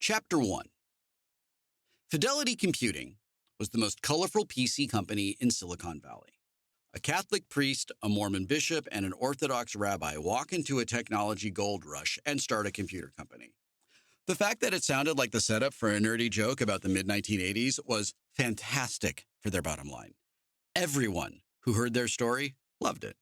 Chapter 1. Fidelity Computing was the most colorful PC company in Silicon Valley. A Catholic priest, a Mormon bishop, and an Orthodox rabbi walk into a technology gold rush and start a computer company. The fact that it sounded like the setup for a nerdy joke about the mid-1980s was fantastic for their bottom line. Everyone who heard their story loved it.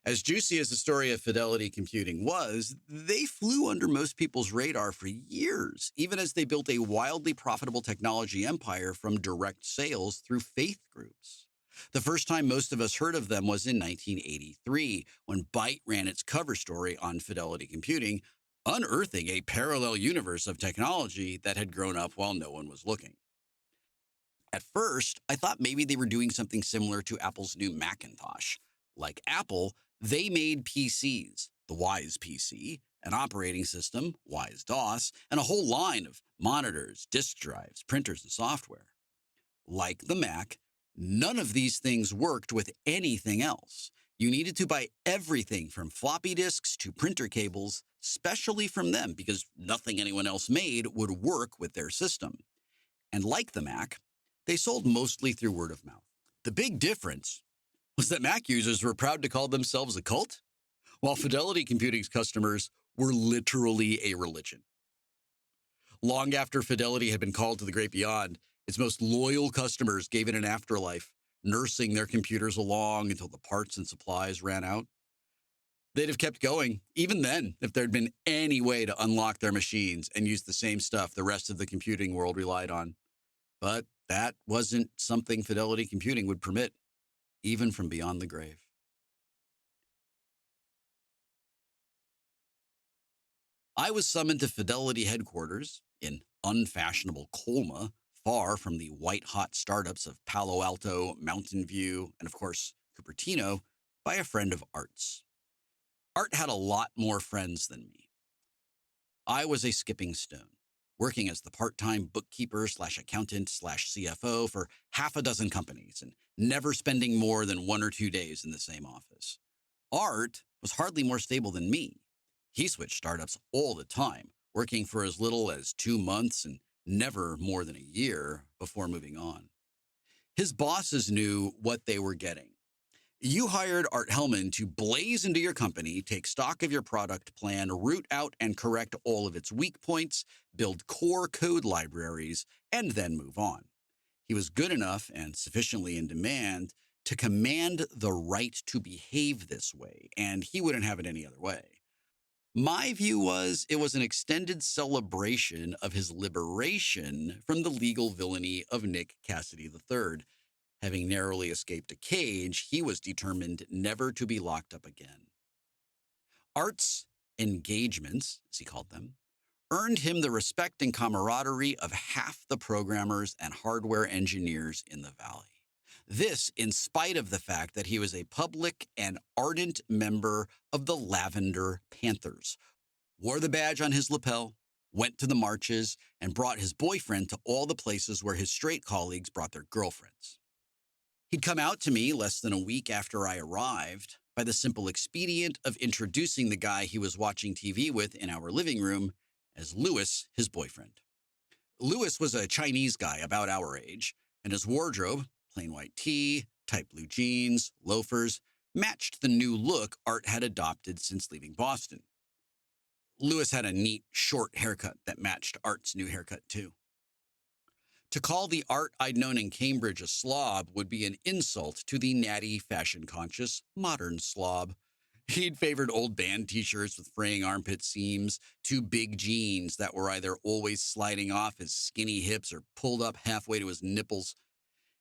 As juicy as the story of Fidelity Computing was, they flew under most people's radar for years, even as they built a wildly profitable technology empire from direct sales through faith groups. The first time most of us heard of them was in 1983, when Byte ran its cover story on Fidelity Computing, unearthing a parallel universe of technology that had grown up while no one was looking. At first, I thought maybe they were doing something similar to Apple's new Macintosh. Like Apple, they made PCs, the Wise PC, an operating system, Wise DOS, and a whole line of monitors, disk drives, printers, and software. Like the Mac, none of these things worked with anything else. You needed to buy everything from floppy disks to printer cables, specially from them, because nothing anyone else made would work with their system. And like the Mac, they sold mostly through word of mouth. The big difference was that Mac users were proud to call themselves a cult, while Fidelity Computing's customers were literally a religion. Long after Fidelity had been called to the great beyond, its most loyal customers gave it an afterlife, nursing their computers along until the parts and supplies ran out. They'd have kept going, even then, if there'd been any way to unlock their machines and use the same stuff the rest of the computing world relied on. But that wasn't something Fidelity Computing would permit, even from beyond the grave. I was summoned to Fidelity headquarters in unfashionable Colma, far from the white-hot startups of Palo Alto, Mountain View, and of course, Cupertino, by a friend of Art's. Art had a lot more friends than me. I was a skipping stone, working as the part-time bookkeeper/accountant/CFO for half a dozen companies and never spending more than 1 or 2 days in the same office. Art was hardly more stable than me. He switched startups all the time, working for as little as 2 months and never more than a year before moving on. His bosses knew what they were getting. You hired Art Hellman to blaze into your company, take stock of your product plan, root out and correct all of its weak points, build core code libraries, and then move on. He was good enough and sufficiently in demand to command the right to behave this way, and he wouldn't have it any other way. My view was it was an extended celebration of his liberation from the legal villainy of Nick Cassidy III. Having narrowly escaped a cage, he was determined never to be locked up again. Art's engagements, as he called them, earned him the respect and camaraderie of half the programmers and hardware engineers in the Valley. This in spite of the fact that he was a public and ardent member of the Lavender Panthers, wore the badge on his lapel, went to the marches, and brought his boyfriend to all the places where his straight colleagues brought their girlfriends. He'd come out to me less than a week after I arrived by the simple expedient of introducing the guy he was watching TV with in our living room as Louis, his boyfriend. Louis was a Chinese guy about our age, and his wardrobe, plain white tee, tight blue jeans, loafers, matched the new look Art had adopted since leaving Boston. Louis had a neat, short haircut that matched Art's new haircut, too. To call the Art I'd known in Cambridge a slob would be an insult to the natty, fashion-conscious, modern slob. He'd favored old band t-shirts with fraying armpit seams, too big jeans that were either always sliding off his skinny hips or pulled up halfway to his nipples.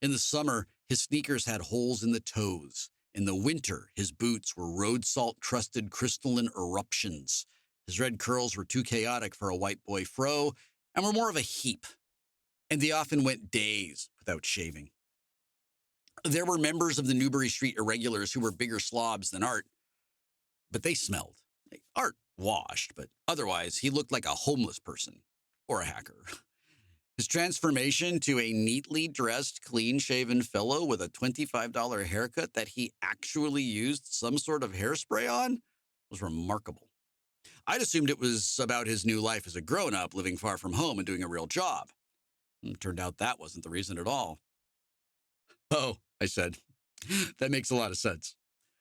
In the summer, his sneakers had holes in the toes. In the winter, his boots were road salt-crusted crystalline eruptions. His red curls were too chaotic for a white boy fro and were more of a heap. And they often went days without shaving. There were members of the Newbury Street Irregulars who were bigger slobs than Art, but they smelled. Art washed, but otherwise he looked like a homeless person or a hacker. His transformation to a neatly dressed, clean-shaven fellow with a $25 haircut that he actually used some sort of hairspray on was remarkable. I'd assumed it was about his new life as a grown-up, living far from home and doing a real job. Turned out that wasn't the reason at all. Oh, I said, that makes a lot of sense.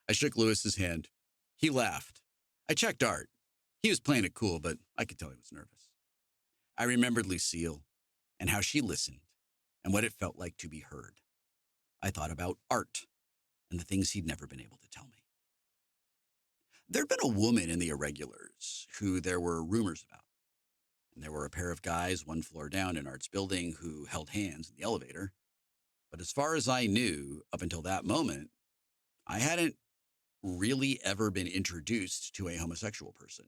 I shook Lewis's hand. He laughed. I checked Art. He was playing it cool, but I could tell he was nervous. I remembered Lucille and how she listened and what it felt like to be heard. I thought about Art and the things he'd never been able to tell me. There'd been a woman in the Irregulars who there were rumors about. And there were a pair of guys one floor down in Art's building who held hands in the elevator. But as far as I knew, up until that moment, I hadn't really ever been introduced to a homosexual person.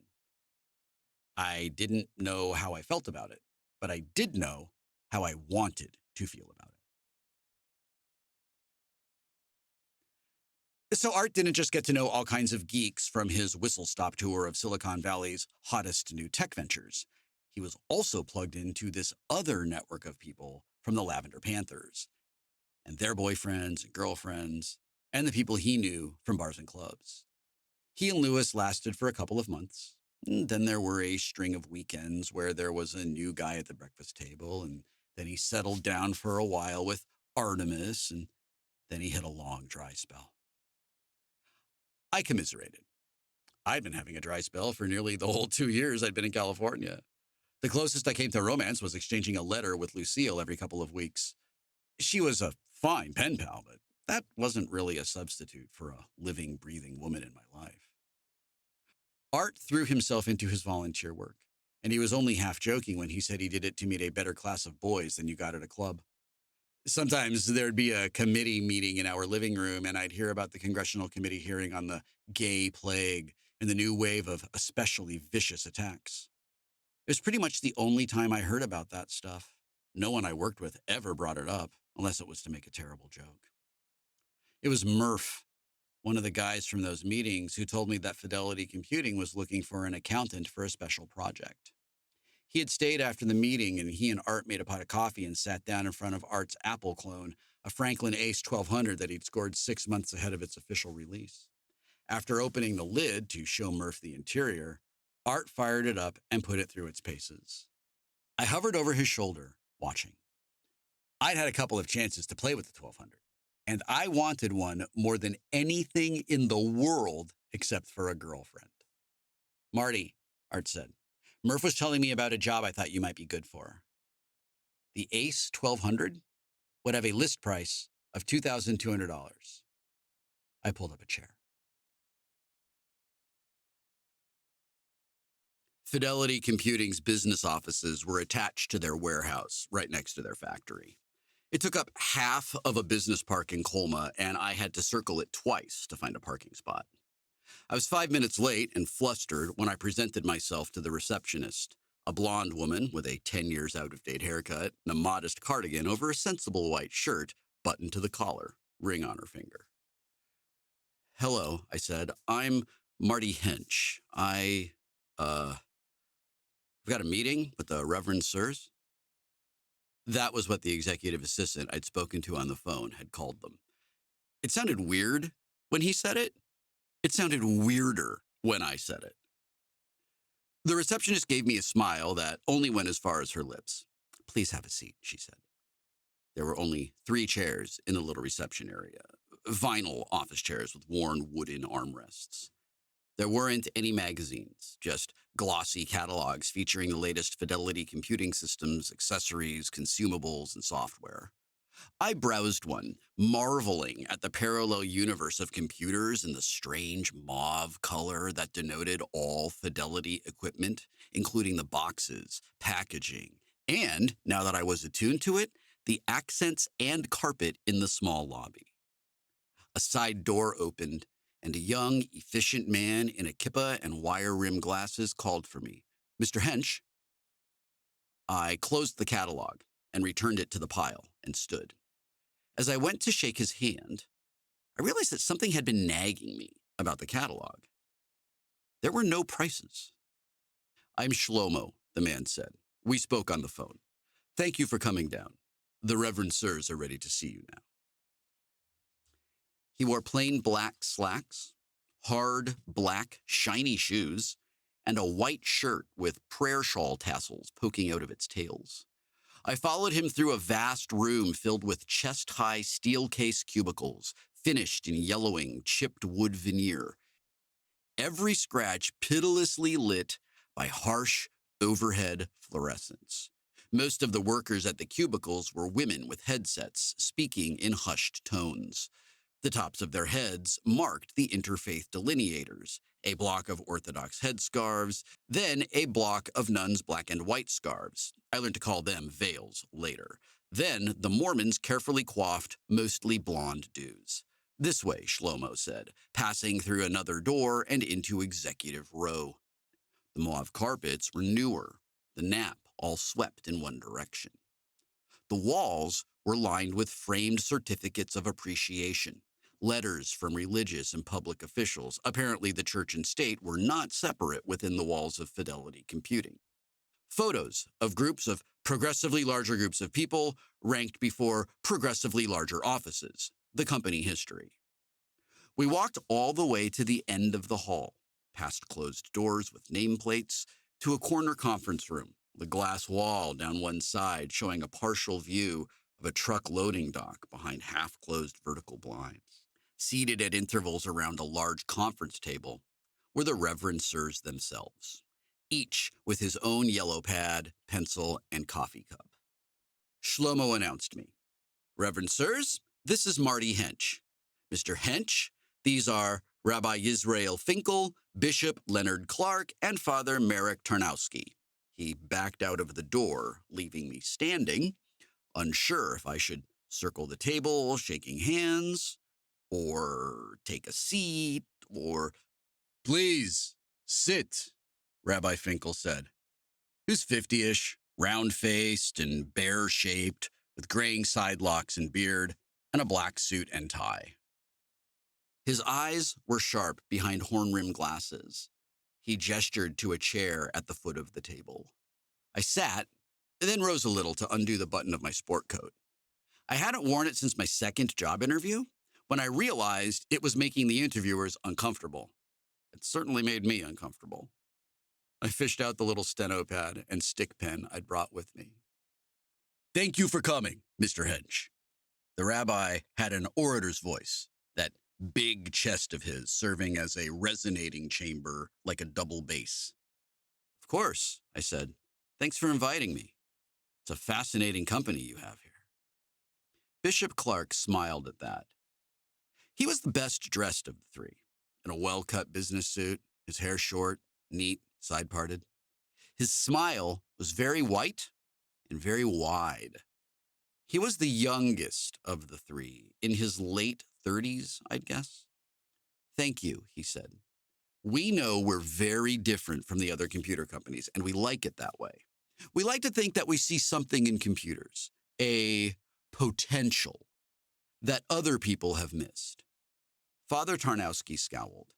I didn't know how I felt about it, but I did know how I wanted to feel about it. So Art didn't just get to know all kinds of geeks from his whistle-stop tour of Silicon Valley's hottest new tech ventures. He was also plugged into this other network of people from the Lavender Panthers and their boyfriends and girlfriends and the people he knew from bars and clubs. He and Lewis lasted for a couple of months. And then there were a string of weekends where there was a new guy at the breakfast table, and then he settled down for a while with Artemis, and then he hit a long dry spell. I commiserated. I'd been having a dry spell for nearly the whole 2 years I'd been in California. The closest I came to romance was exchanging a letter with Lucille every couple of weeks. She was a fine pen pal, but that wasn't really a substitute for a living, breathing woman in my life. Art threw himself into his volunteer work, and he was only half joking when he said he did it to meet a better class of boys than you got at a club. Sometimes there'd be a committee meeting in our living room, and I'd hear about the congressional committee hearing on the gay plague and the new wave of especially vicious attacks. It was pretty much the only time I heard about that stuff. No one I worked with ever brought it up, unless it was to make a terrible joke. It was Murph, one of the guys from those meetings, who told me that Fidelity Computing was looking for an accountant for a special project. He had stayed after the meeting, and he and Art made a pot of coffee and sat down in front of Art's Apple clone, a Franklin Ace 1200 that he'd scored 6 months ahead of its official release. After opening the lid to show Murph the interior, Art fired it up and put it through its paces. I hovered over his shoulder, watching. I'd had a couple of chances to play with the 1200, and I wanted one more than anything in the world except for a girlfriend. Marty, Art said, Murph was telling me about a job I thought you might be good for. The Ace 1200 would have a list price of $2,200. I pulled up a chair. Fidelity Computing's business offices were attached to their warehouse right next to their factory. It took up half of a business park in Colma, and I had to circle it twice to find a parking spot. I was 5 minutes late and flustered when I presented myself to the receptionist, a blonde woman with a 10 years out-of-date haircut and a modest cardigan over a sensible white shirt buttoned to the collar, ring on her finger. Hello, I said. I'm Martin Hench. I've got a meeting with the Reverend Sirs. That was what the executive assistant I'd spoken to on the phone had called them. It sounded weird when he said it. It sounded weirder when I said it. The receptionist gave me a smile that only went as far as her lips. Please have a seat, she said. There were only 3 chairs in the little reception area, vinyl office chairs with worn wooden armrests. There weren't any magazines, just glossy catalogs featuring the latest Fidelity Computing systems, accessories, consumables, and software. I browsed one, marveling at the parallel universe of computers and the strange mauve color that denoted all Fidelity equipment, including the boxes, packaging, and, now that I was attuned to it, the accents and carpet in the small lobby. A side door opened, and a young, efficient man in a kippa and wire-rimmed glasses called for me. Mr. Hench. I closed the catalog and returned it to the pile and stood. As I went to shake his hand, I realized that something had been nagging me about the catalog. There were no prices. I'm Shlomo, the man said. We spoke on the phone. Thank you for coming down. The Reverend Sirs are ready to see you now. He wore plain black slacks, hard, black, shiny shoes, and a white shirt with prayer shawl tassels poking out of its tails. I followed him through a vast room filled with chest-high steel case cubicles, finished in yellowing, chipped wood veneer, every scratch pitilessly lit by harsh overhead fluorescence. Most of the workers at the cubicles were women with headsets, speaking in hushed tones. The tops of their heads marked the interfaith delineators, a block of Orthodox headscarves, then a block of nuns' black and white scarves. I learned to call them veils later. Then the Mormons' carefully coiffed, mostly blonde dudes. This way, Shlomo said, passing through another door and into executive row. The mauve carpets were newer, the nap all swept in one direction. The walls were lined with framed certificates of appreciation, letters from religious and public officials. Apparently, the church and state were not separate within the walls of Fidelity Computing. Photos of progressively larger groups of people ranked before progressively larger offices, the company history. We walked all the way to the end of the hall, past closed doors with nameplates, to a corner conference room, the glass wall down one side showing a partial view of a truck loading dock behind half-closed vertical blinds. Seated at intervals around a large conference table were the Reverend Sirs themselves, each with his own yellow pad, pencil, and coffee cup. Shlomo announced me. Reverend Sirs, this is Marty Hench. Mr. Hench, these are Rabbi Yisrael Finkel, Bishop Leonard Clark, and Father Marek Tarnowski. He backed out of the door, leaving me standing, unsure if I should circle the table, shaking hands, or take a seat, or... Please, sit, Rabbi Finkel said. He was 50-ish, round-faced and bear-shaped, with graying side locks and beard, and a black suit and tie. His eyes were sharp behind horn-rimmed glasses. He gestured to a chair at the foot of the table. I sat, and then rose a little to undo the button of my sport coat. I hadn't worn it since my second job interview, when I realized it was making the interviewers uncomfortable. It certainly made me uncomfortable. I fished out the little steno pad and stick pen I'd brought with me. Thank you for coming, Mr. Hench. The rabbi had an orator's voice, that big chest of his serving as a resonating chamber like a double bass. Of course, I said. Thanks for inviting me. It's a fascinating company you have here. Bishop Clark smiled at that. He was the best dressed of the three, in a well-cut business suit, his hair short, neat, side-parted. His smile was very white and very wide. He was the youngest of the three, in his late 30s, I'd guess. Thank you, he said. We know we're very different from the other computer companies, and we like it that way. We like to think that we see something in computers, a potential that other people have missed. Father Tarnowski scowled.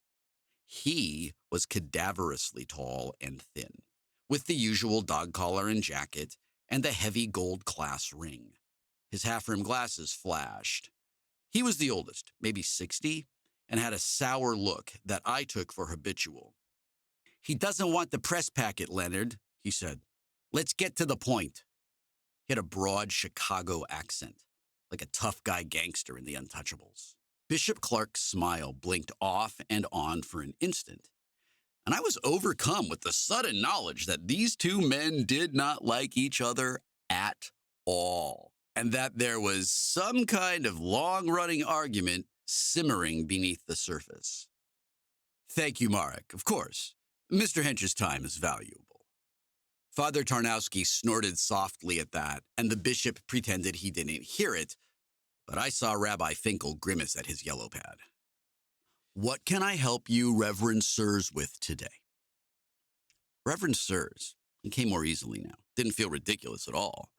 He was cadaverously tall and thin, with the usual dog collar and jacket and the heavy gold class ring. His half-rimmed glasses flashed. He was the oldest, maybe 60, and had a sour look that I took for habitual. He doesn't want the press packet, Leonard, he said. Let's get to the point. He had a broad Chicago accent, like a tough guy gangster in The Untouchables. Bishop Clark's smile blinked off and on for an instant, and I was overcome with the sudden knowledge that these two men did not like each other at all, and that there was some kind of long-running argument simmering beneath the surface. Thank you, Marek, of course. Mr. Hench's time is valuable. Father Tarnowski snorted softly at that, and the bishop pretended he didn't hear it, but I saw Rabbi Finkel grimace at his yellow pad. What can I help you, Reverend Sirs, with today? Reverend Sirs, he came more easily now. Didn't feel ridiculous at all.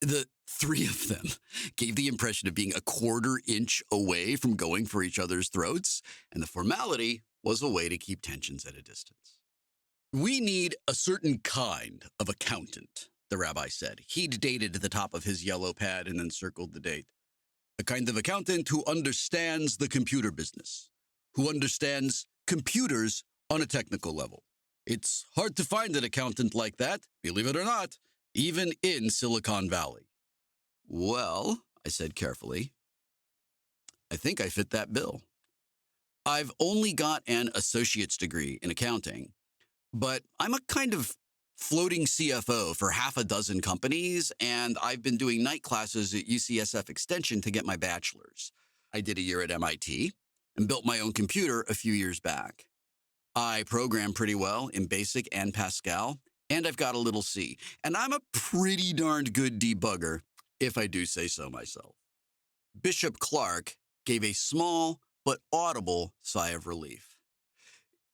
The three of them gave the impression of being a quarter-inch away from going for each other's throats, and the formality was a way to keep tensions at a distance. We need a certain kind of accountant, the rabbi said. He'd dated the top of his yellow pad and then circled the date. A kind of accountant who understands the computer business, who understands computers on a technical level. It's hard to find an accountant like that, believe it or not, even in Silicon Valley. Well, I said carefully, I think I fit that bill. I've only got an associate's degree in accounting, but I'm a kind of floating CFO for half a dozen companies, and I've been doing night classes at UCSF Extension to get my bachelor's. I did a year at MIT and built my own computer a few years back. I program pretty well in BASIC and Pascal, and I've got a little C, and I'm a pretty darned good debugger, if I do say so myself. Bishop Clark gave a small but audible sigh of relief.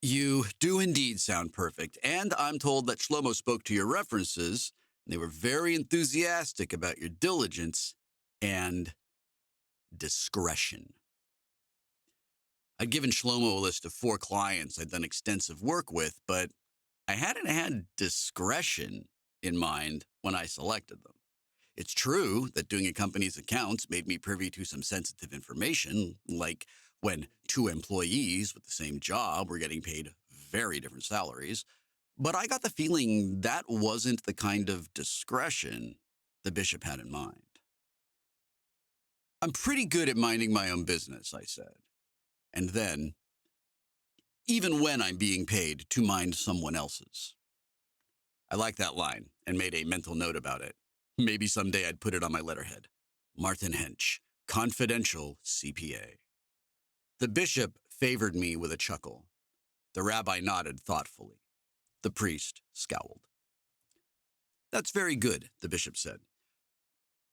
You do indeed sound perfect, and I'm told that Shlomo spoke to your references, and they were very enthusiastic about your diligence and discretion. I'd given Shlomo a list of 4 clients I'd done extensive work with, but I hadn't had discretion in mind when I selected them. It's true that doing a company's accounts made me privy to some sensitive information, like when 2 employees with the same job were getting paid very different salaries, but I got the feeling that wasn't the kind of discretion the bishop had in mind. I'm pretty good at minding my own business, I said. And then, even when I'm being paid to mind someone else's. I liked that line and made a mental note about it. Maybe someday I'd put it on my letterhead. Martin Hench, confidential CPA. The bishop favored me with a chuckle. The rabbi nodded thoughtfully. The priest scowled. That's very good, the bishop said.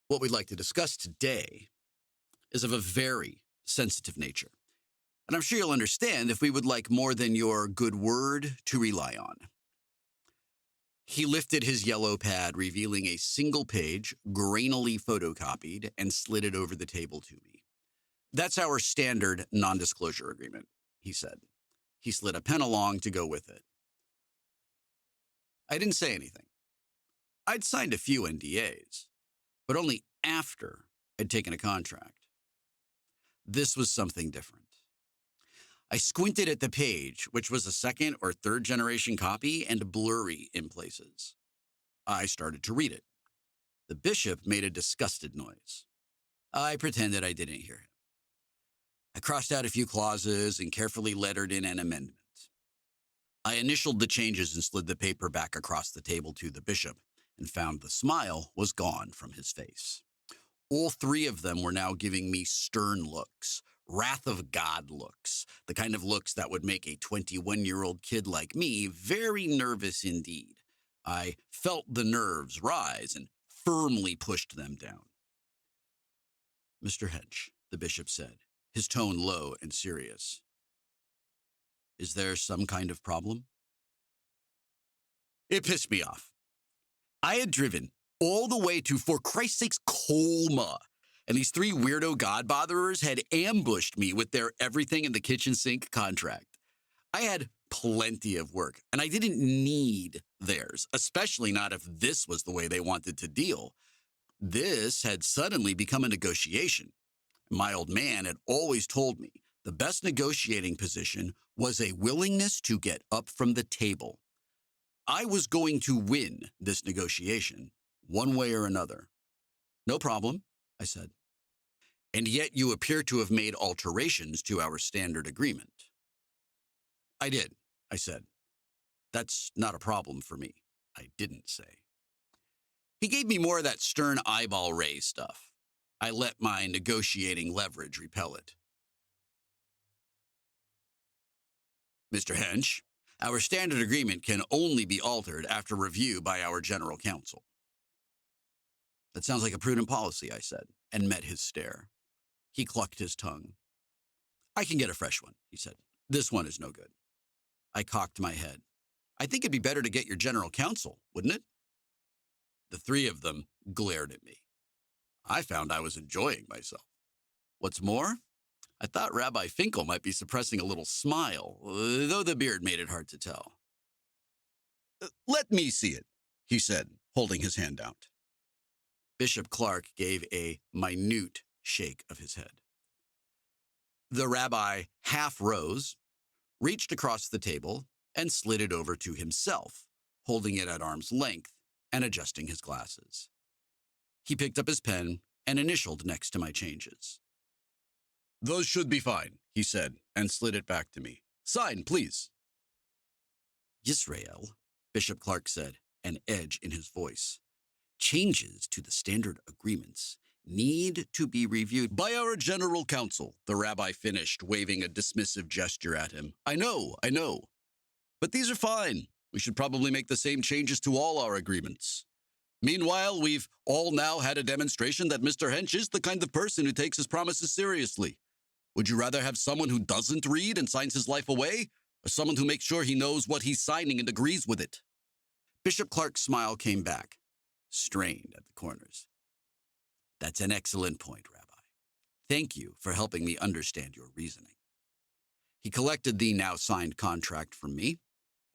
What we'd like to discuss today is of a very sensitive nature. And I'm sure you'll understand if we would like more than your good word to rely on. He lifted his yellow pad, revealing a single page, grainily photocopied, and slid it over the table to me. That's our standard non-disclosure agreement, he said. He slid a pen along to go with it. I didn't say anything. I'd signed a few NDAs, but only after I'd taken a contract. This was something different. I squinted at the page, which was a 2nd or 3rd generation copy and blurry in places. I started to read it. The bishop made a disgusted noise. I pretended I didn't hear him. I crossed out a few clauses and carefully lettered in an amendment. I initialed the changes and slid the paper back across the table to the bishop and found the smile was gone from his face. All 3 of them were now giving me stern looks, wrath of God looks, the kind of looks that would make a 21-year-old kid like me very nervous indeed. I felt the nerves rise and firmly pushed them down. Mr. Hench, the bishop said, his tone low and serious. Is there some kind of problem? It pissed me off. I had driven all the way to, for Christ's sakes, Colma, and these 3 weirdo godbotherers had ambushed me with their everything in the kitchen sink contract. I had plenty of work, and I didn't need theirs, especially not if this was the way they wanted to deal. This had suddenly become a negotiation. My old man had always told me the best negotiating position was a willingness to get up from the table. I was going to win this negotiation, one way or another. No problem, I said. And yet you appear to have made alterations to our standard agreement. I did, I said. That's not a problem for me, I didn't say. He gave me more of that stern eyeball raise stuff. I let my negotiating leverage repel it. Mr. Hench, our standard agreement can only be altered after review by our general counsel. That sounds like a prudent policy, I said, and met his stare. He clucked his tongue. I can get a fresh one, he said. This one is no good. I cocked my head. I think it'd be better to get your general counsel, wouldn't it? The 3 of them glared at me. I found I was enjoying myself. What's more, I thought Rabbi Finkel might be suppressing a little smile, though the beard made it hard to tell. Let me see it, he said, holding his hand out. Bishop Clark gave a minute shake of his head. The rabbi half rose, reached across the table, and slid it over to himself, holding it at arm's length and adjusting his glasses. He picked up his pen and initialed next to my changes. "Those should be fine," he said, and slid it back to me. "Sign, please." "Yisrael," Bishop Clark said, an edge in his voice. "Changes to the standard agreements need to be reviewed by our general counsel," the rabbi finished, waving a dismissive gesture at him. I know. But these are fine. We should probably make the same changes to all our agreements. Meanwhile, we've all now had a demonstration that Mr. Hench is the kind of person who takes his promises seriously. Would you rather have someone who doesn't read and signs his life away, or someone who makes sure he knows what he's signing and agrees with it?" Bishop Clark's smile came back, strained at the corners. "That's an excellent point, Rabbi. Thank you for helping me understand your reasoning." He collected the now signed contract from me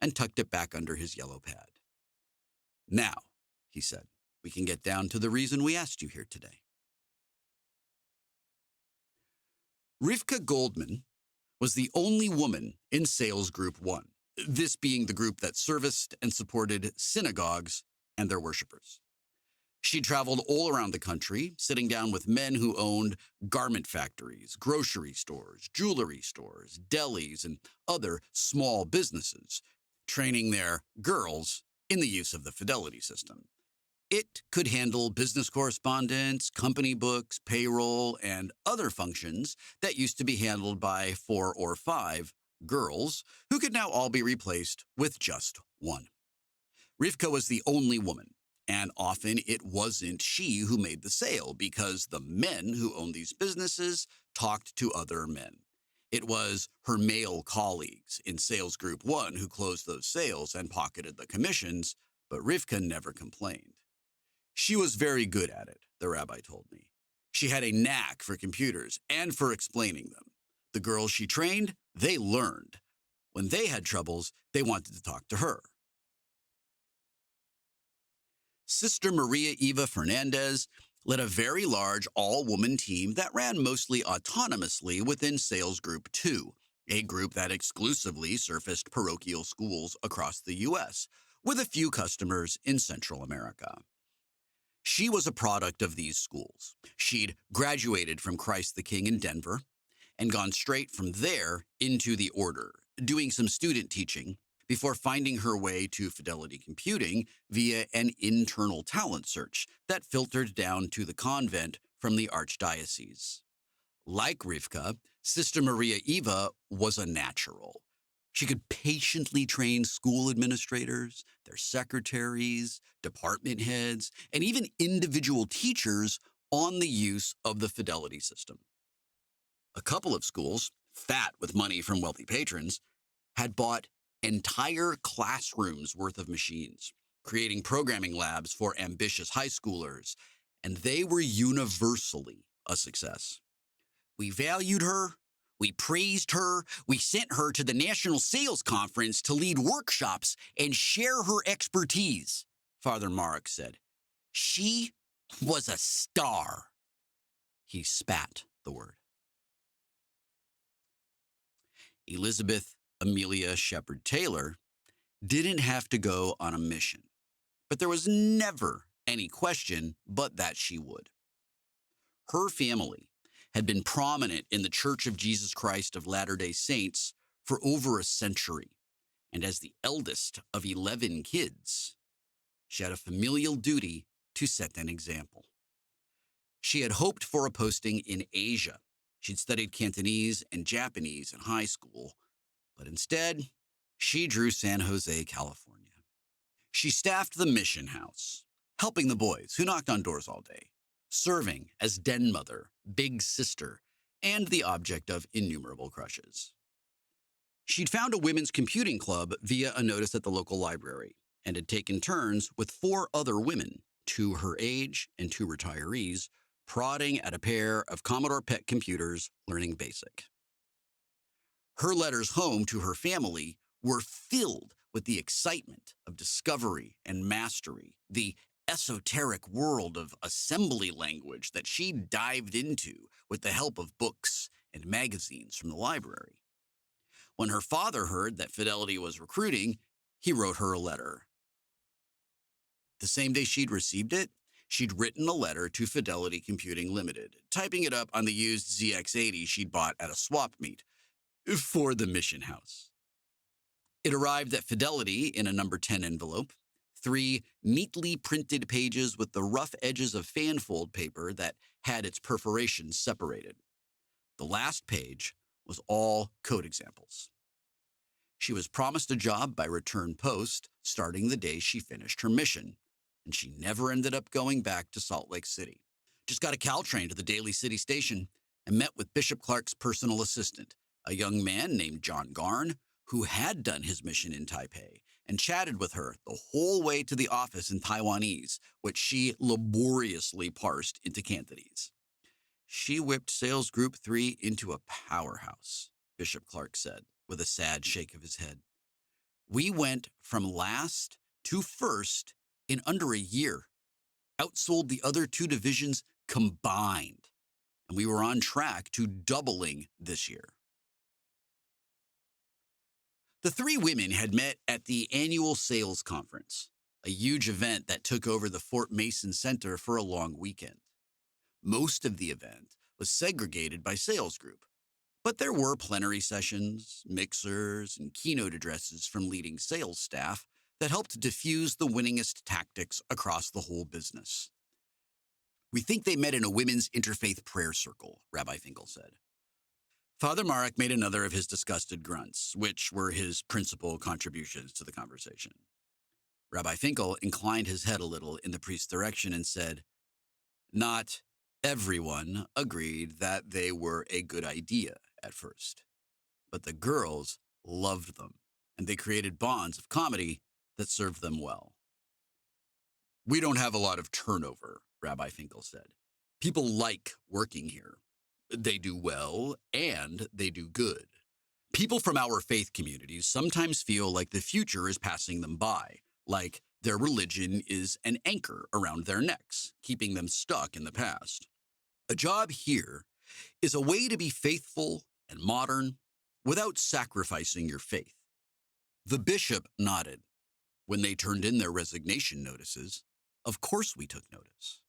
and tucked it back under his yellow pad. "Now," he said, "we can get down to the reason we asked you here today." Rivka Goldman was the only woman in Sales Group 1, this being the group that serviced and supported synagogues and their worshipers. She traveled all around the country, sitting down with men who owned garment factories, grocery stores, jewelry stores, delis, and other small businesses, training their girls in the use of the Fidelity system. It could handle business correspondence, company books, payroll, and other functions that used to be handled by 4 or 5 girls who could now all be replaced with just one. Rivka was the only woman, and often it wasn't she who made the sale because the men who owned these businesses talked to other men. It was her male colleagues in Sales Group 1 who closed those sales and pocketed the commissions, but Rivka never complained. She was very good at it, the rabbi told me. She had a knack for computers and for explaining them. The girls she trained, they learned. When they had troubles, they wanted to talk to her. Sister Maria Eva Fernandez led a very large all-woman team that ran mostly autonomously within Sales Group 2, a group that exclusively surfaced parochial schools across the U.S., with a few customers in Central America. She was a product of these schools. She'd graduated from Christ the King in Denver and gone straight from there into the order, doing some student teaching before finding her way to Fidelity Computing via an internal talent search that filtered down to the convent from the archdiocese. Like Rivka, Sister Maria Eva was a natural. She could patiently train school administrators, their secretaries, department heads, and even individual teachers on the use of the Fidelity system. A couple of schools, fat with money from wealthy patrons, had bought entire classrooms worth of machines, creating programming labs for ambitious high schoolers, and they were universally a success. We valued her. We praised her. We sent her to the National Sales Conference to lead workshops and share her expertise, Father Marek said. She was a star. He spat the word. Elizabeth Amelia Shepard Taylor didn't have to go on a mission, but there was never any question but that she would. Her family had been prominent in the Church of Jesus Christ of Latter-day Saints for over a century, and as the eldest of 11 kids, she had a familial duty to set an example. She had hoped for a posting in Asia. She'd studied Cantonese and Japanese in high school, but instead, she drew San Jose, California. She staffed the mission house, helping the boys who knocked on doors all day, serving as den mother, big sister, and the object of innumerable crushes. She'd found a women's computing club via a notice at the local library and had taken turns with 4 other women, 2 her age and 2 retirees, prodding at a pair of Commodore PET computers learning BASIC. Her letters home to her family were filled with the excitement of discovery and mastery, the esoteric world of assembly language that she dived into with the help of books and magazines from the library. When her father heard that Fidelity was recruiting, he wrote her a letter. The same day she'd received it, she'd written a letter to Fidelity Computing Limited, typing it up on the used ZX80 she'd bought at a swap meet for the mission house. It arrived at Fidelity in a number 10 envelope, 3 neatly printed pages with the rough edges of fanfold paper that had its perforations separated. The last page was all code examples. She was promised a job by return post starting the day she finished her mission, and she never ended up going back to Salt Lake City. Just got a Caltrain to the Daly City station and met with Bishop Clark's personal assistant, a young man named John Garn, who had done his mission in Taipei, and chatted with her the whole way to the office in Taiwanese, which she laboriously parsed into Cantonese. She whipped Sales Group 3 into a powerhouse, Bishop Clark said, with a sad shake of his head. We went from last to first in under a year, outsold the other 2 divisions combined, and we were on track to doubling this year. The 3 women had met at the annual sales conference, a huge event that took over the Fort Mason Center for a long weekend. Most of the event was segregated by sales group, but there were plenary sessions, mixers, and keynote addresses from leading sales staff that helped diffuse the winningest tactics across the whole business. We think they met in a women's interfaith prayer circle, Rabbi Finkel said. Father Marek made another of his disgusted grunts, which were his principal contributions to the conversation. Rabbi Finkel inclined his head a little in the priest's direction and said, "Not everyone agreed that they were a good idea at first, but the girls loved them, and they created bonds of comedy that served them well." "We don't have a lot of turnover," Rabbi Finkel said. "People like working here. They do well, and they do good. People from our faith communities sometimes feel like the future is passing them by, like their religion is an anchor around their necks, keeping them stuck in the past. A job here is a way to be faithful and modern without sacrificing your faith." The bishop nodded. When they turned in their resignation notices, of course we took notice.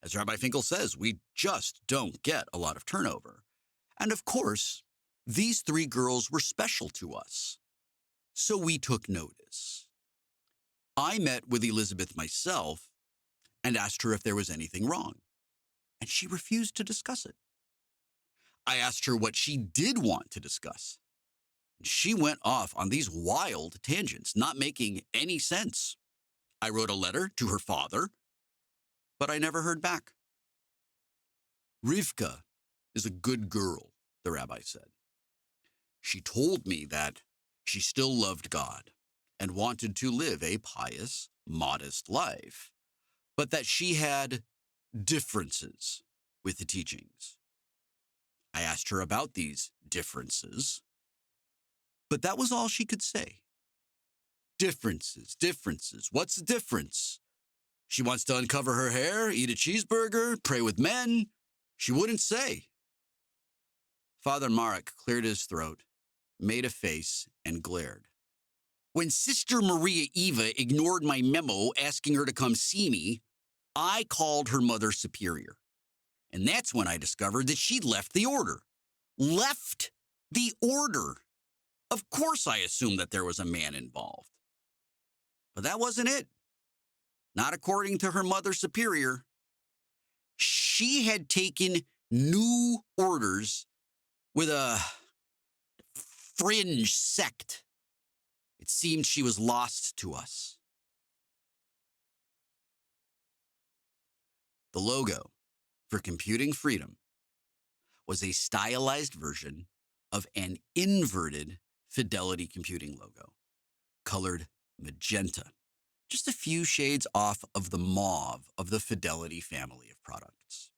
As Rabbi Finkel says, we just don't get a lot of turnover. And of course, these 3 girls were special to us. So we took notice. I met with Elizabeth myself and asked her if there was anything wrong, and she refused to discuss it. I asked her what she did want to discuss, and she went off on these wild tangents, not making any sense. I wrote a letter to her father, but I never heard back. "Rivka is a good girl," the rabbi said. "She told me that she still loved God and wanted to live a pious, modest life, but that she had differences with the teachings. I asked her about these differences, but that was all she could say. Differences. What's the difference? She wants to uncover her hair, eat a cheeseburger, pray with men. She wouldn't say." Father Marek cleared his throat, made a face, and glared. "When Sister Maria Eva ignored my memo asking her to come see me, I called her Mother Superior. And that's when I discovered that she'd left the order. Left the order. Of course I assumed that there was a man involved. But that wasn't it. Not according to her Mother Superior. She had taken new orders with a fringe sect. It seemed she was lost to us." The logo for Computing Freedom was a stylized version of an inverted Fidelity Computing logo, colored magenta, just a few shades off of the mauve of the Fidelity family of products.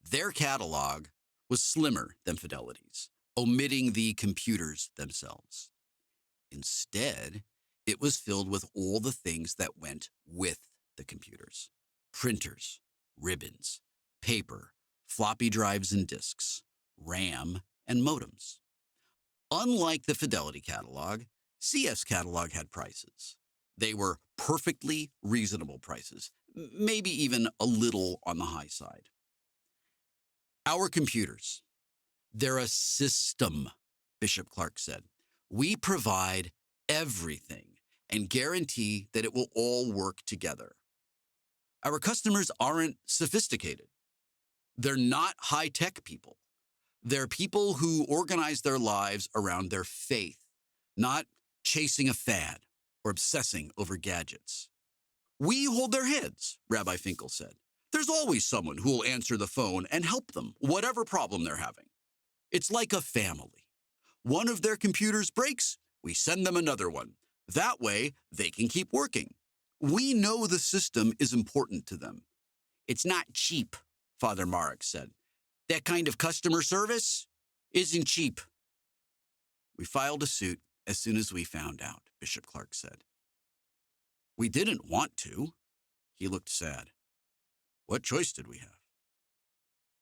Their catalog was slimmer than Fidelity's, omitting the computers themselves. Instead, it was filled with all the things that went with the computers: printers, ribbons, paper, floppy drives and disks, RAM, and modems. Unlike the Fidelity catalog, CF's catalog had prices. They were perfectly reasonable prices, maybe even a little on the high side. Our computers, they're a system, Bishop Clark said. We provide everything and guarantee that it will all work together. Our customers aren't sophisticated. They're not high-tech people. They're people who organize their lives around their faith, not chasing a fad or obsessing over gadgets. We hold their heads, Rabbi Finkel said. There's always someone who will answer the phone and help them, whatever problem they're having. It's like a family. One of their computers breaks, we send them another one. That way, they can keep working. We know the system is important to them. It's not cheap, Father Marek said. That kind of customer service isn't cheap. We filed a suit as soon as we found out, Bishop Clark said. We didn't want to. He looked sad. What choice did we have?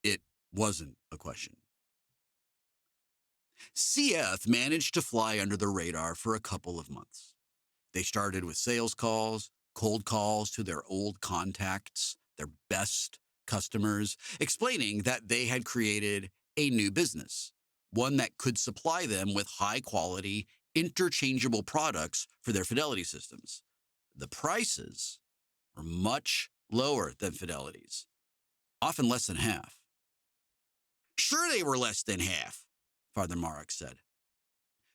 It wasn't a question. CF managed to fly under the radar for a couple of months. They started with sales calls, cold calls to their old contacts, their best customers, explaining that they had created a new business, one that could supply them with high-quality, interchangeable products for their Fidelity systems. The prices were much lower than Fidelity's, often less than half. Sure, they were less than half, Father Marek said.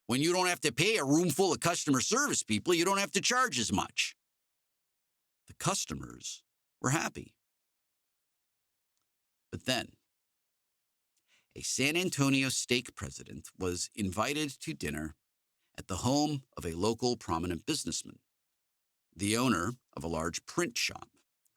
When you don't have to pay a room full of customer service people, you don't have to charge as much. The customers were happy. But then, a San Antonio stake president was invited to dinner at the home of a local prominent businessman, the owner of a large print shop,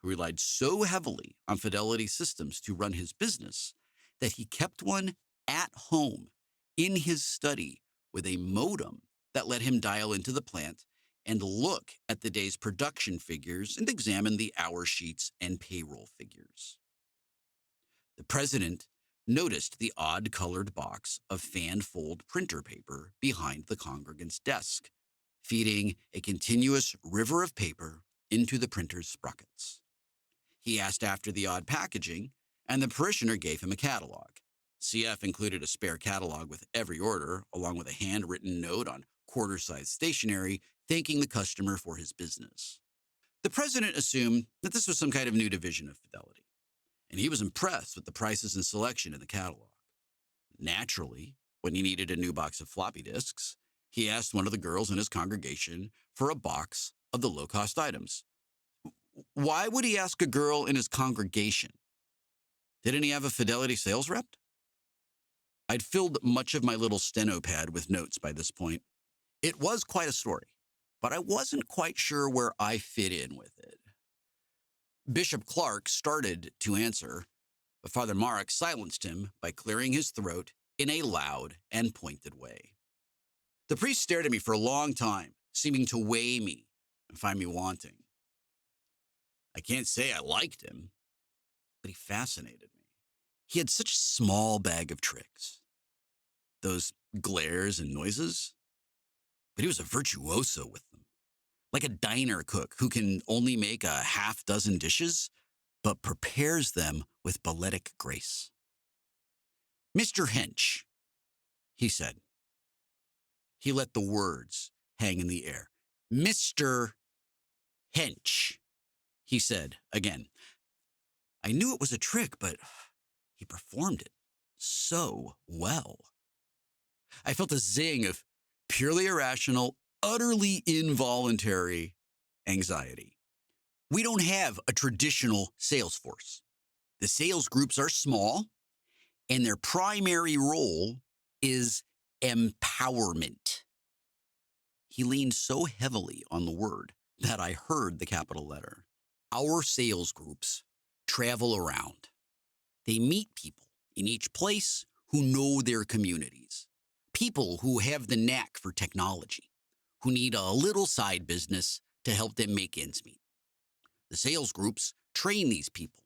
who relied so heavily on Fidelity systems to run his business that he kept one at home in his study with a modem that let him dial into the plant and look at the day's production figures and examine the hour sheets and payroll figures. The president noticed the odd-colored box of fan-fold printer paper behind the congregant's desk, feeding a continuous river of paper into the printer's sprockets. He asked after the odd packaging, and the parishioner gave him a catalog. CF included a spare catalog with every order, along with a handwritten note on quarter-size stationery thanking the customer for his business. The president assumed that this was some kind of new division of Fidelity, and he was impressed with the prices and selection in the catalog. Naturally, when he needed a new box of floppy disks, he asked one of the girls in his congregation for a box of the low-cost items. Why would he ask a girl in his congregation? Didn't he have a Fidelity sales rep? I'd filled much of my little steno pad with notes by this point. It was quite a story, but I wasn't quite sure where I fit in with it. Bishop Clark started to answer, but Father Marek silenced him by clearing his throat in a loud and pointed way. The priest stared at me for a long time, seeming to weigh me and find me wanting. I can't say I liked him, but he fascinated me. He had such a small bag of tricks. Those glares and noises, but he was a virtuoso with them. Like a diner cook who can only make a half dozen dishes, but prepares them with balletic grace. Mr. Hench, he said. He let the words hang in the air. Mr. Hench, he said again. I knew it was a trick, but he performed it so well. I felt a zing of purely irrational, utterly involuntary anxiety. We don't have a traditional sales force. The sales groups are small, and their primary role is empowerment. He leaned so heavily on the word that I heard the capital letter. Our sales groups travel around. They meet people in each place who know their communities, people who have the knack for technology, who need a little side business to help them make ends meet. The sales groups train these people,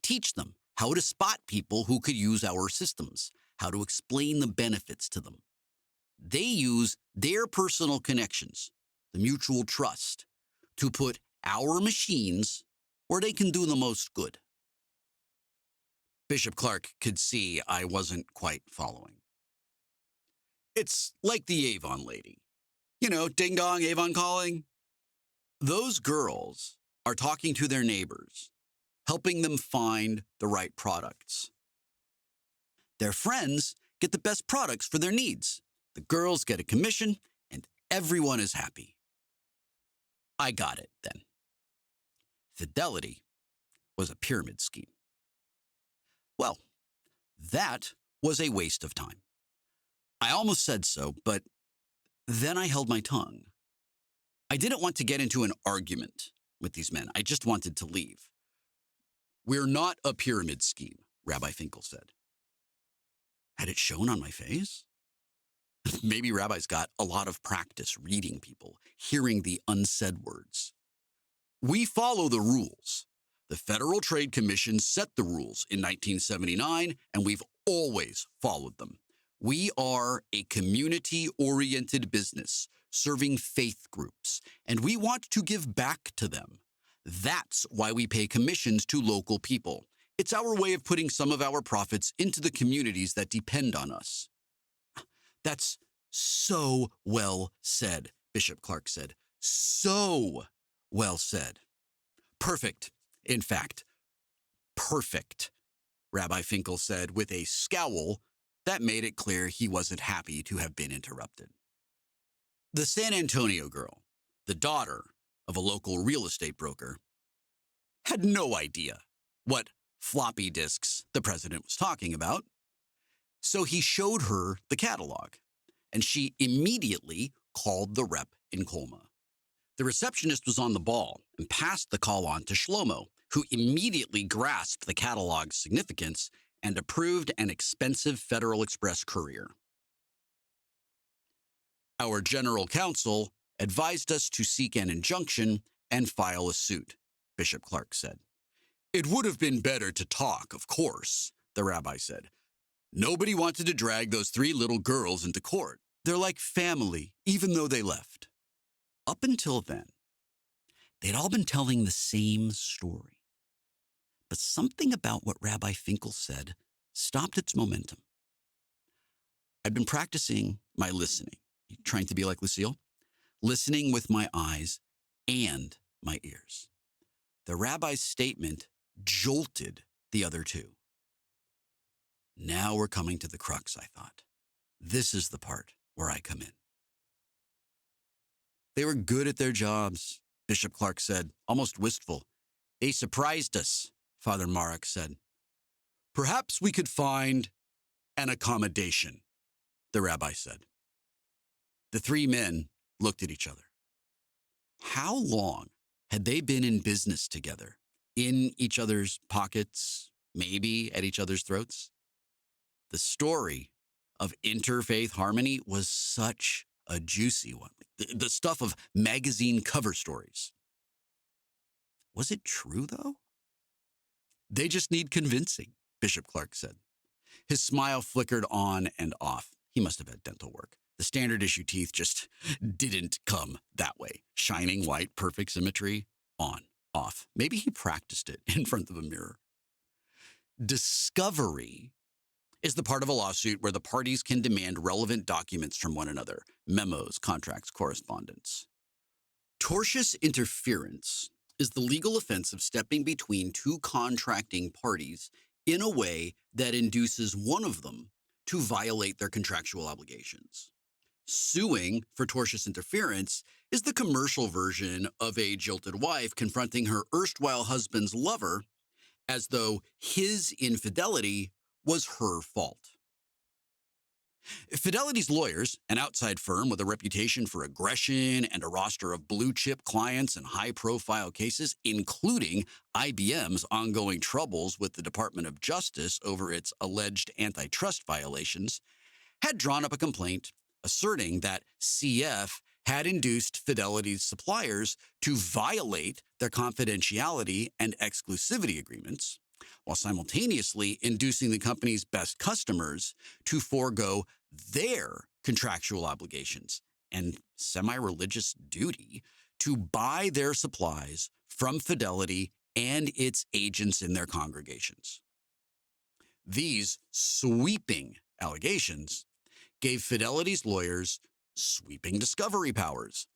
teach them how to spot people who could use our systems, how to explain the benefits to them. They use their personal connections, the mutual trust, to put our machines where they can do the most good. Bishop Clark could see I wasn't quite following. It's like the Avon lady. You know, ding dong, Avon calling. Those girls are talking to their neighbors, helping them find the right products. Their friends get the best products for their needs. The girls get a commission, and everyone is happy. I got it then. Fidelity was a pyramid scheme. Well, that was a waste of time. I almost said so, but then I held my tongue. I didn't want to get into an argument with these men. I just wanted to leave. We're not a pyramid scheme, Rabbi Finkel said. Had it shown on my face? Maybe rabbis got a lot of practice reading people, hearing the unsaid words. We follow the rules. The Federal Trade Commission set the rules in 1979, and we've always followed them. We are a community-oriented business serving faith groups, and we want to give back to them. That's why we pay commissions to local people. It's our way of putting some of our profits into the communities that depend on us. That's so well said, Bishop Clark said. So well said. Perfect. In fact, perfect, Rabbi Finkel said with a scowl that made it clear he wasn't happy to have been interrupted. The San Antonio girl, the daughter of a local real estate broker, had no idea what floppy disks the president was talking about. So he showed her the catalog, and she immediately called the rep in Colma. The receptionist was on the ball and passed the call on to Shlomo, who immediately grasped the catalog's significance and approved an expensive Federal Express courier. Our general counsel advised us to seek an injunction and file a suit, Bishop Clark said. It would have been better to talk, of course, the rabbi said. Nobody wanted to drag those 3 little girls into court. They're like family, even though they left. Up until then, they'd all been telling the same story. But something about what Rabbi Finkel said stopped its momentum. I'd been practicing my listening, trying to be like Lucille, listening with my eyes and my ears. The rabbi's statement jolted the other 2. Now we're coming to the crux, I thought. This is the part where I come in. They were good at their jobs, Bishop Clark said, almost wistful. They surprised us, Father Marek said. Perhaps we could find an accommodation, the rabbi said. The 3 men looked at each other. How long had they been in business together? In each other's pockets, maybe at each other's throats? The story of interfaith harmony was such a juicy one. The stuff of magazine cover stories. Was it true, though? They just need convincing, Bishop Clark said. His smile flickered on and off. He must have had dental work. The standard issue teeth just didn't come that way. Shining white, perfect symmetry, on, off. Maybe he practiced it in front of a mirror. Discovery is the part of a lawsuit where the parties can demand relevant documents from one another, memos, contracts, correspondence. Tortious interference is the legal offense of stepping between 2 contracting parties in a way that induces one of them to violate their contractual obligations. Suing for tortious interference is the commercial version of a jilted wife confronting her erstwhile husband's lover as though his infidelity was her fault. Fidelity's lawyers, an outside firm with a reputation for aggression and a roster of blue-chip clients and high-profile cases, including IBM's ongoing troubles with the Department of Justice over its alleged antitrust violations, had drawn up a complaint asserting that CF had induced Fidelity's suppliers to violate their confidentiality and exclusivity agreements, while simultaneously inducing the company's best customers to forego their contractual obligations, and semi-religious duty to buy their supplies from Fidelity and its agents in their congregations. These sweeping allegations gave Fidelity's lawyers sweeping discovery powers.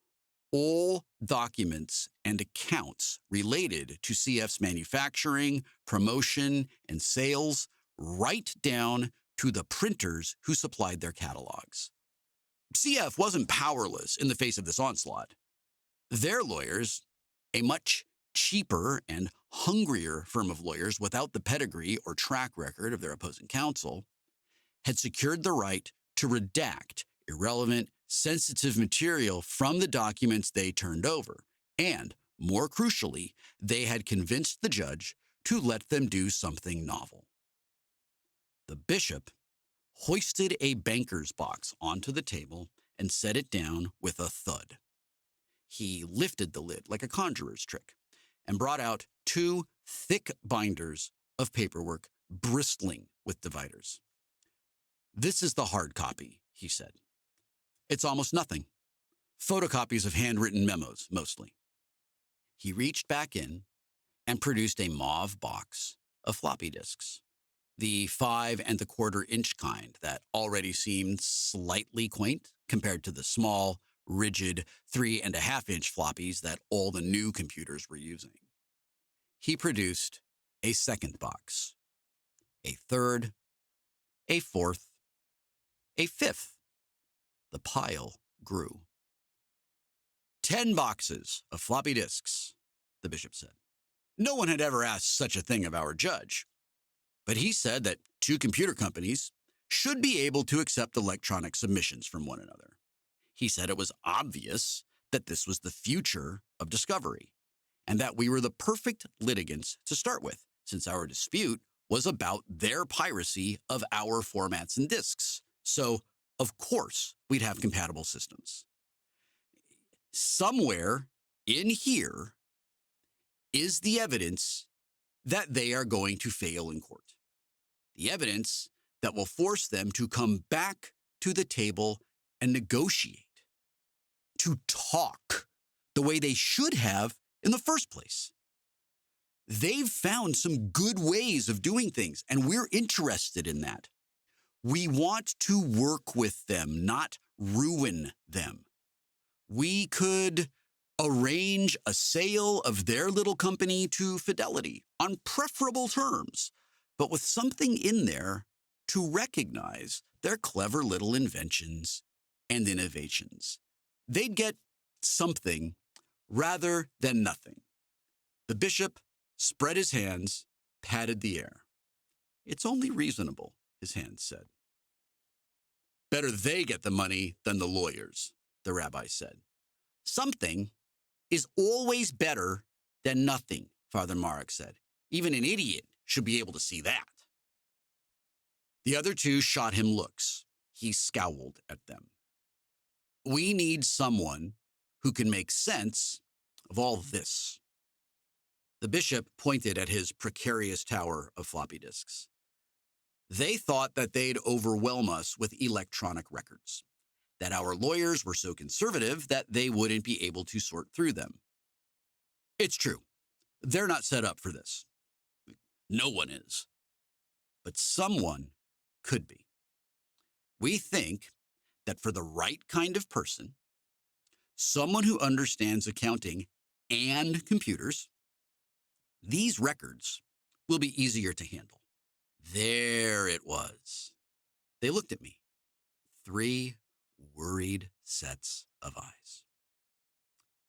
All documents and accounts related to CF's manufacturing, promotion, and sales, right down to the printers who supplied their catalogs. CF wasn't powerless in the face of this onslaught. Their lawyers, a much cheaper and hungrier firm of lawyers without the pedigree or track record of their opposing counsel, had secured the right to redact irrelevant, sensitive material from the documents they turned over. And, more crucially, they had convinced the judge to let them do something novel. The bishop hoisted a banker's box onto the table and set it down with a thud. He lifted the lid like a conjurer's trick and brought out 2 thick binders of paperwork bristling with dividers. "This is the hard copy," he said. "It's almost nothing. Photocopies of handwritten memos, mostly." He reached back in and produced a mauve box of floppy disks, the 5 1/4-inch kind that already seemed slightly quaint compared to the small, rigid 3 1/2-inch floppies that all the new computers were using. He produced a second box, a third, a fourth, a fifth. The pile grew. 10 boxes of floppy disks, the bishop said. No one had ever asked such a thing of our judge. But he said that 2 computer companies should be able to accept electronic submissions from one another. He said it was obvious that this was the future of discovery, and that we were the perfect litigants to start with, since our dispute was about their piracy of our formats and disks. So, of course, we'd have compatible systems. Somewhere in here is the evidence that they are going to fail in court. The evidence that will force them to come back to the table and negotiate, to talk the way they should have in the first place. They've found some good ways of doing things, and we're interested in that. We want to work with them, not ruin them. We could arrange a sale of their little company to Fidelity on preferable terms, but with something in there to recognize their clever little inventions and innovations. They'd get something rather than nothing. The bishop spread his hands, patted the air. "It's only reasonable," his hands said. "Better they get the money than the lawyers," the rabbi said. "Something is always better than nothing," Father Marek said. "Even an idiot should be able to see that." The other 2 shot him looks. He scowled at them. "We need someone who can make sense of all this." The bishop pointed at his precarious tower of floppy disks. "They thought that they'd overwhelm us with electronic records, that our lawyers were so conservative that they wouldn't be able to sort through them. It's true. They're not set up for this. No one is. But someone could be. We think that for the right kind of person, someone who understands accounting and computers, these records will be easier to handle." There it was. They looked at me. 3 worried sets of eyes.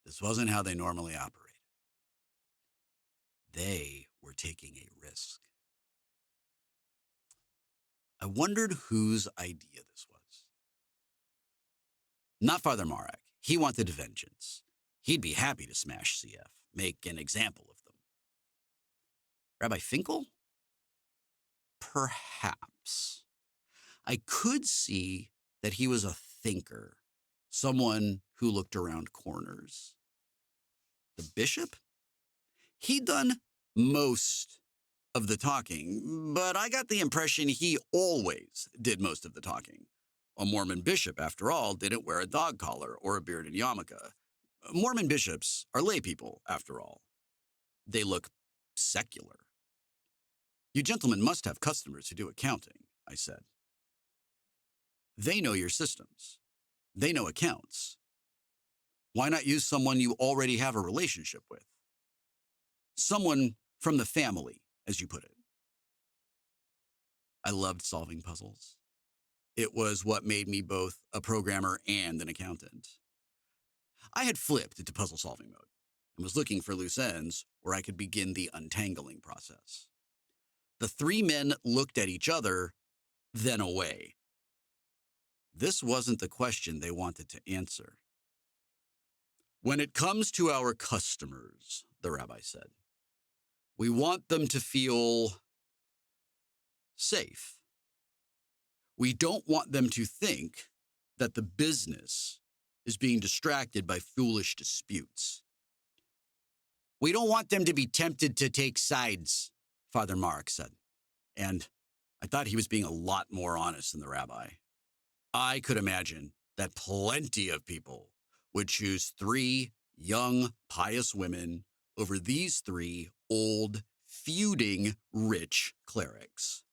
This wasn't how they normally operated. They were taking a risk. I wondered whose idea this was. Not Father Marek. He wanted vengeance. He'd be happy to smash CF, make an example of them. Rabbi Finkel? Perhaps. I could see that he was a thinker, someone who looked around corners. The bishop? He'd done most of the talking, but I got the impression he always did most of the talking. A Mormon bishop, after all, didn't wear a dog collar or a bearded yarmulke. Mormon bishops are lay people, after all. They look secular. You gentlemen must have customers who do accounting, I said. They know your systems. They know accounts. Why not use someone you already have a relationship with? Someone from the family, as you put it. I loved solving puzzles. It was what made me both a programmer and an accountant. I had flipped into puzzle solving mode and was looking for loose ends where I could begin the untangling process. The three men looked at each other, then away. This wasn't the question they wanted to answer. When it comes to our customers, the rabbi said, we want them to feel safe. We don't want them to think that the business is being distracted by foolish disputes. We don't want them to be tempted to take sides, Father Mark said. And I thought he was being a lot more honest than the rabbi. I could imagine that plenty of people would choose 3 young, pious women over these 3 old, feuding, rich clerics.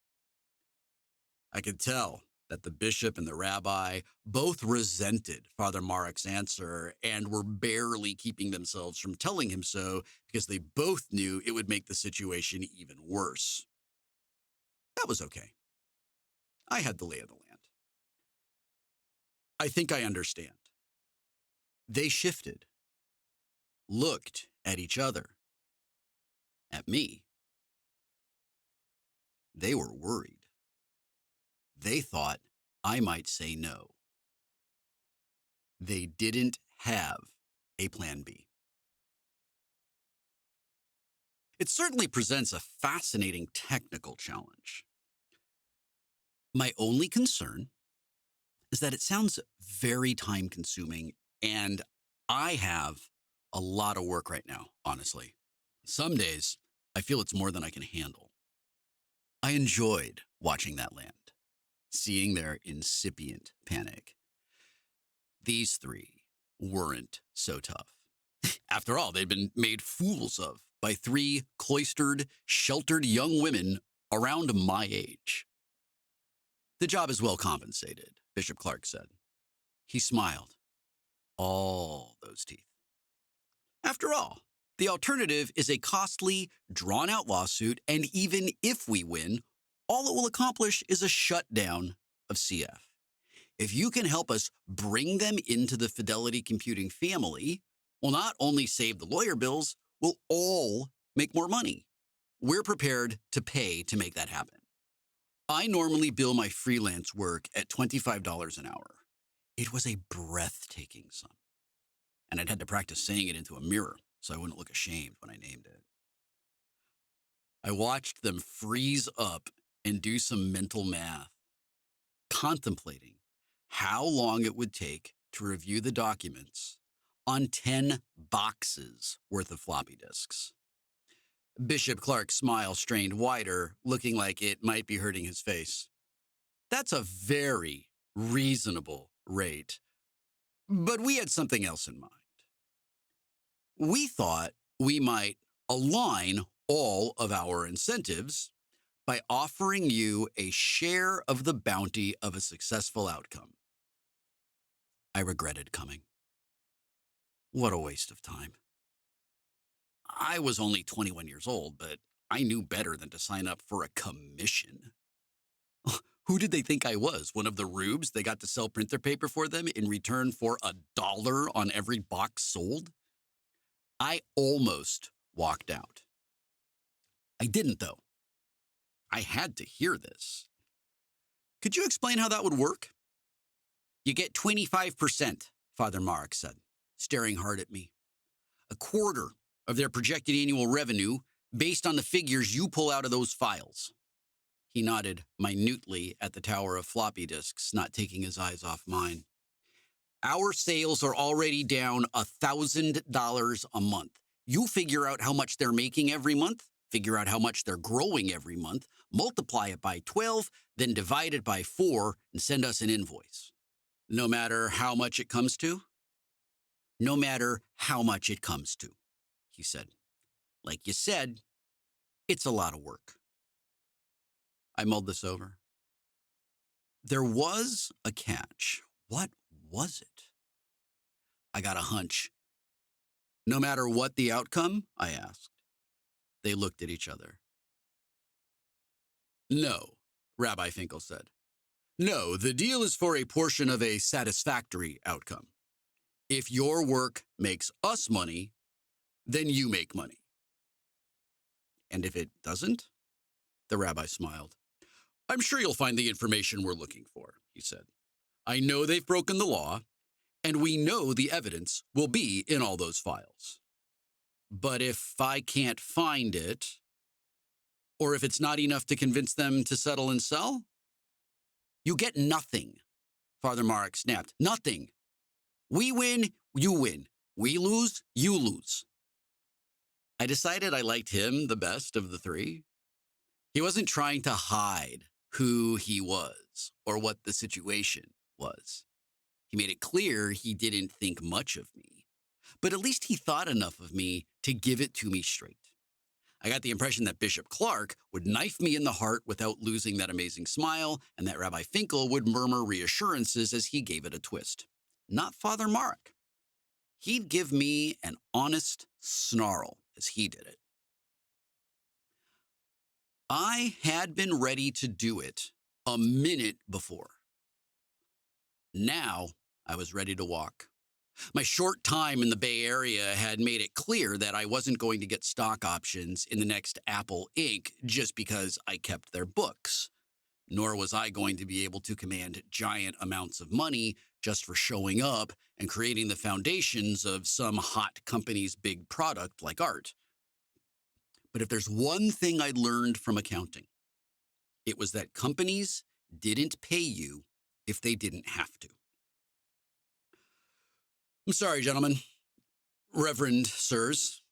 I could tell that the bishop and the rabbi both resented Father Mark's answer and were barely keeping themselves from telling him so because they both knew it would make the situation even worse. That was okay. I had the lay of the land. I think I understand. They shifted, looked at each other, at me. They were worried. They thought I might say no. They didn't have a plan B. It certainly presents a fascinating technical challenge. My only concern is that it sounds very time-consuming, and I have a lot of work right now, honestly. Some days, I feel it's more than I can handle. I enjoyed watching that land, seeing their incipient panic. These 3 weren't so tough. After all, they'd been made fools of by 3 cloistered, sheltered young women around my age. The job is well compensated, Bishop Clark said. He smiled. All those teeth. After all, the alternative is a costly, drawn-out lawsuit, and even if we win, all it will accomplish is a shutdown of CF. If you can help us bring them into the Fidelity Computing family, we'll not only save the lawyer bills, we'll all make more money. We're prepared to pay to make that happen. I normally bill my freelance work at $25 an hour. It was a breathtaking sum, and I'd had to practice saying it into a mirror so I wouldn't look ashamed when I named it. I watched them freeze up and do some mental math, contemplating how long it would take to review the documents on 10 boxes worth of floppy disks. Bishop Clark's smile strained wider, looking like it might be hurting his face. That's a very reasonable rate. But we had something else in mind. We thought we might align all of our incentives by offering you a share of the bounty of a successful outcome. I regretted coming. What a waste of time. I was only 21 years old, but I knew better than to sign up for a commission. Who did they think I was? One of the rubes they got to sell printer paper for them in return for $1 on every box sold? I almost walked out. I didn't, though. I had to hear this. Could you explain how that would work? You get 25%, Father Mark said, staring hard at me. A quarter of their projected annual revenue based on the figures you pull out of those files. He nodded minutely at the tower of floppy disks, not taking his eyes off mine. Our sales are already down $1,000 a month. You figure out how much they're making every month, figure out how much they're growing every month, multiply it by 12, then divide it by 4, and send us an invoice. No matter how much it comes to? No matter how much it comes to, he said. Like you said, it's a lot of work. I mulled this over. There was a catch. What was it? I got a hunch. No matter what the outcome, I asked. They looked at each other. No, Rabbi Finkel said. No, the deal is for a portion of a satisfactory outcome. If your work makes us money, then you make money. And if it doesn't? The rabbi smiled. I'm sure you'll find the information we're looking for, he said. I know they've broken the law, and we know the evidence will be in all those files. But if I can't find it, or if it's not enough to convince them to settle and sell, you get nothing, Father Marek snapped. Nothing. We win, you win. We lose, you lose. I decided I liked him the best of the three. He wasn't trying to hide who he was or what the situation was. He made it clear he didn't think much of me, but at least he thought enough of me to give it to me straight. I got the impression that Bishop Clark would knife me in the heart without losing that amazing smile, and that Rabbi Finkel would murmur reassurances as he gave it a twist. Not Father Marek. He'd give me an honest snarl as he did it. I had been ready to do it a minute before. Now I was ready to walk. My short time in the Bay Area had made it clear that I wasn't going to get stock options in the next Apple Inc. just because I kept their books. Nor was I going to be able to command giant amounts of money just for showing up and creating the foundations of some hot company's big product like art. But if there's one thing I'd learned from accounting, it was that companies didn't pay you if they didn't have to. I'm sorry, gentlemen, Reverend Sirs,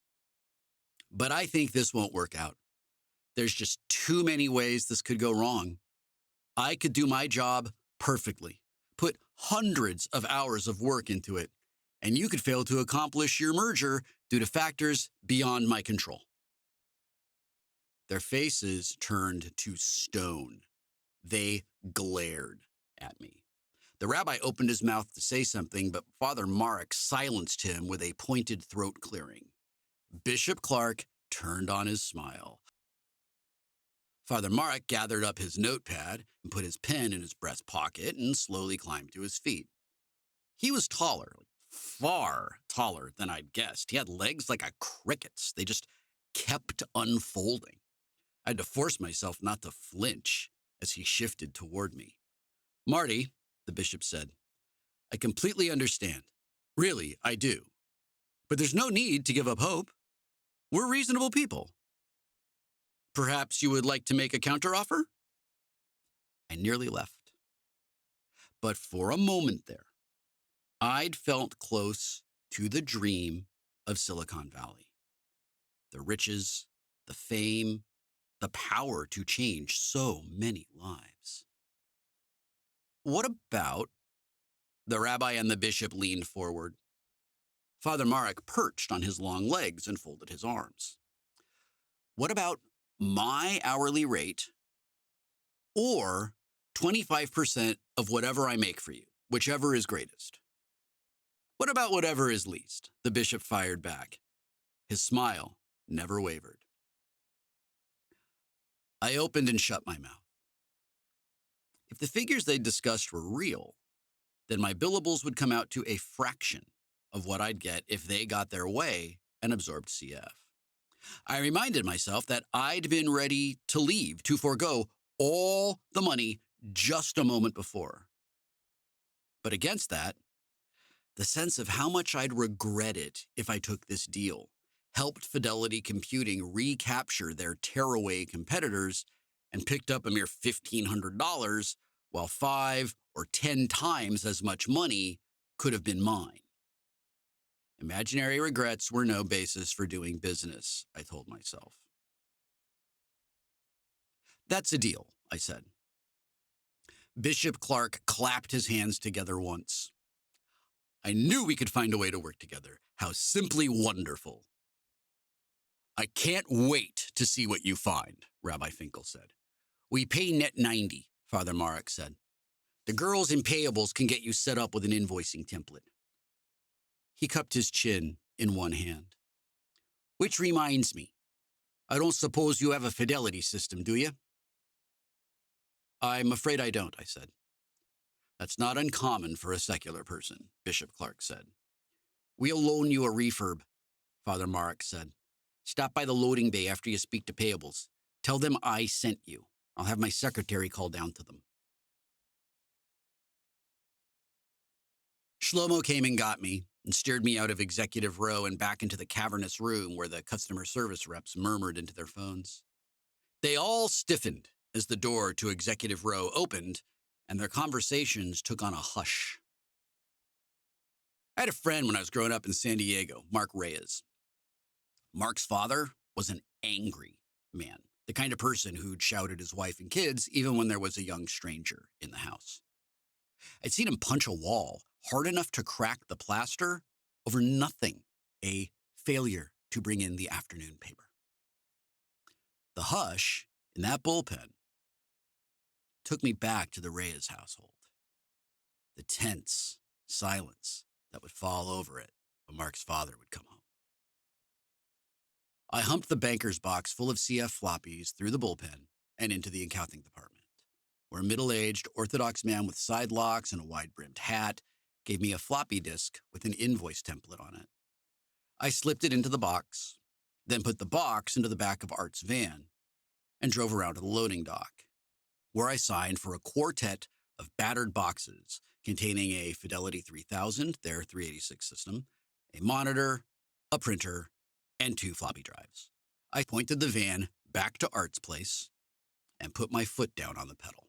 but I think this won't work out. There's just too many ways this could go wrong. I could do my job perfectly, put hundreds of hours of work into it, and you could fail to accomplish your merger due to factors beyond my control. Their faces turned to stone. They glared at me. The rabbi opened his mouth to say something, but Father Marek silenced him with a pointed throat clearing. Bishop Clark turned on his smile. Father Marek gathered up his notepad and put his pen in his breast pocket and slowly climbed to his feet. He was taller, far taller than I'd guessed. He had legs like a cricket's. They just kept unfolding. I had to force myself not to flinch as he shifted toward me. Marty, the bishop said, I completely understand. Really, I do. But there's no need to give up hope. We're reasonable people. Perhaps you would like to make a counteroffer? I nearly left. But for a moment there, I'd felt close to the dream of Silicon Valley. The riches, the fame, the power to change so many lives. What about? The rabbi and the bishop leaned forward. Father Marek perched on his long legs and folded his arms. What about my hourly rate or 25% of whatever I make for you, whichever is greatest? What about whatever is least? The bishop fired back. His smile never wavered. I opened and shut my mouth. If the figures they discussed were real, then my billables would come out to a fraction of what I'd get if they got their way and absorbed CF. I reminded myself that I'd been ready to leave, to forego all the money just a moment before. But against that, the sense of how much I'd regret it if I took this deal helped Fidelity Computing recapture their tearaway competitors and picked up a mere $1,500, while 5 or 10 times as much money could have been mine. Imaginary regrets were no basis for doing business, I told myself. That's a deal, I said. Bishop Clark clapped his hands together once. I knew we could find a way to work together. How simply wonderful. I can't wait to see what you find, Rabbi Finkel said. We pay net 90, Father Marek said. The girls in payables can get you set up with an invoicing template. He cupped his chin in one hand. Which reminds me, I don't suppose you have a fidelity system, do you? I'm afraid I don't, I said. That's not uncommon for a secular person, Bishop Clark said. We'll loan you a refurb, Father Marek said. Stop by the loading bay after you speak to payables. Tell them I sent you. I'll have my secretary call down to them. Shlomo came and got me and steered me out of Executive Row and back into the cavernous room where the customer service reps murmured into their phones. They all stiffened as the door to Executive Row opened and their conversations took on a hush. I had a friend when I was growing up in San Diego, Mark Reyes. Mark's father was an angry man, the kind of person who'd shout at his wife and kids even when there was a young stranger in the house. I'd seen him punch a wall hard enough to crack the plaster over nothing, a failure to bring in the afternoon paper. The hush in that bullpen took me back to the Reyes household. The tense silence that would fall over it when Mark's father would come home. I humped the banker's box full of CF floppies through the bullpen and into the accounting department, where a middle-aged Orthodox man with side locks and a wide-brimmed hat gave me a floppy disk with an invoice template on it. I slipped it into the box, then put the box into the back of Art's van and drove around to the loading dock, where I signed for a quartet of battered boxes containing a Fidelity 3000, their 386 system, a monitor, a printer, and 2 floppy drives. I pointed the van back to Art's place and put my foot down on the pedal.